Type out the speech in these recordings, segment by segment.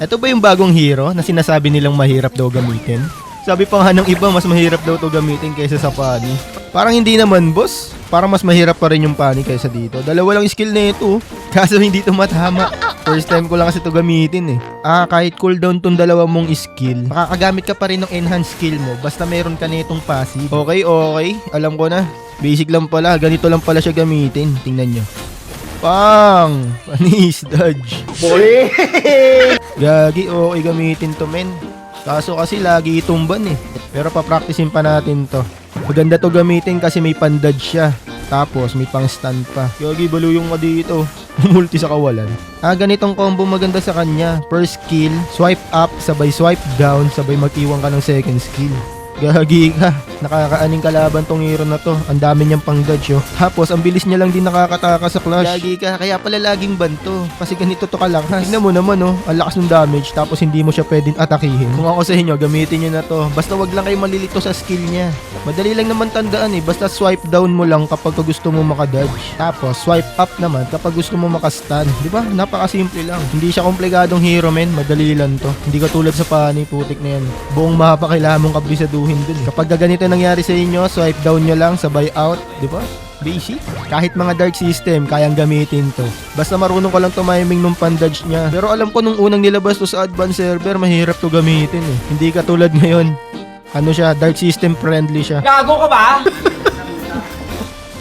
Ito ba yung bagong hero na sinasabi nilang mahirap daw gamitin? Sabi pa nga ng iba, mas mahirap daw to gamitin kaysa sa Pani. Parang hindi naman, boss. Parang mas mahirap pa rin yung Pani kaysa dito. Dalawa lang skill na ito. Kaso hindi to matama. First time ko lang kasi to gamitin eh. Kahit cooldown tong dalawa mong skill, makakagamit ka pa rin ng enhanced skill mo basta meron ka na itong passive. Okay. Alam ko na. Basic lang pala. Ganito lang pala siya gamitin. Tingnan nyo. Pang! Panis, dodge. Boy! Gagi, okay gamitin to, men. Kaso kasi lagi itumban eh. Pero papracticein pa natin to. Maganda to gamitin kasi may pan-dodge siya. Tapos may pang-stun pa. Gagi, baluyong ka dito. Multi sa kawalan. Ganitong combo maganda sa kanya. First skill, swipe up, sabay swipe down, sabay mag-iwan ka ng second skill. Gagi ka. Nakakaaning kalaban tong hero na to. Ang dami niyang pang dodge oh. Tapos ang bilis niya lang din nakakataka sa clash. Gagi ka. Kaya pala laging banto. Kasi ganito to kalakas. Tingnan mo naman oh. Ang lakas ng damage. Tapos hindi mo siya pwedeng atakihin. Kung ako sa inyo, gamitin niyo na to. Basta wag lang kayo malilito sa skill niya. Madali lang naman tandaan eh. Basta swipe down mo lang kapag gusto mo makadodge. Tapos swipe up naman kapag gusto mo makastun. Diba? Napakasimple lang. Hindi siya komplikadong hero men. Madali lang to. Hindi ka tulad sa Pani. Putik na yan. Buong mapa kailangan mong kabisaduhin dun. Kapag ganito nangyari sa inyo, swipe down nyo lang, sabay out, di ba? Basic. Kahit mga dark system, kayang gamitin to. Basta marunong ka lang tumiming nung pan-dodge niya. Pero alam ko nung unang nilabas to sa advanced server, mahirap to gamitin eh. Hindi katulad ngayon. Ano siya, dark system friendly siya. Gago ka ba?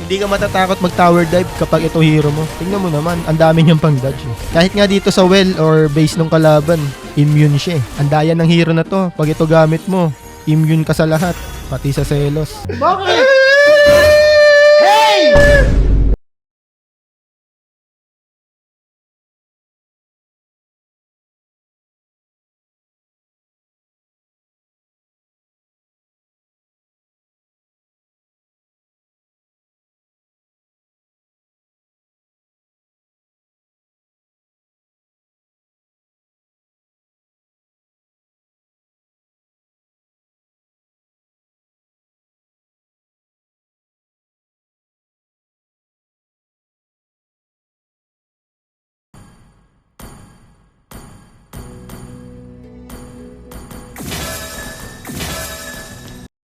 Hindi ka matatakot mag-tower dive kapag ito hero mo. Tingnan mo naman, ang dami niyang pang-dodge. Kahit nga dito sa well or base ng kalaban, immune siya. Ang daya ng hero na to, pag ito gamit mo, immune ka sa lahat, pati sa selos. Bakit? Hey!